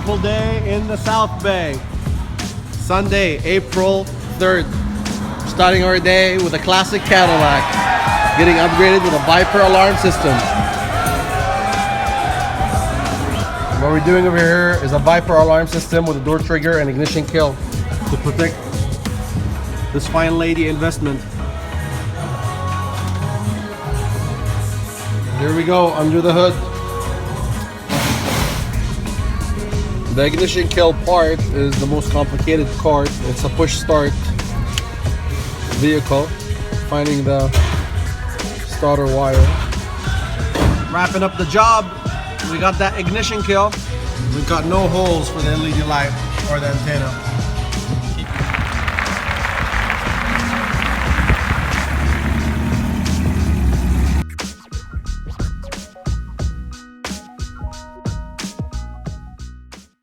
beautiful day in the South Bay. Sunday, April 3rd. Starting our day with a classic Cadillac, getting upgraded with a Viper alarm system. What we're doing over here is a Viper alarm system with a door trigger and ignition kill to protect this fine lady investment. Here we go, under the hood. The ignition kill part is the most complicated part. It's a push start vehicle. Finding the starter wire. Wrapping up the job. We got that ignition kill. We've got no holes for the LED light or the antenna.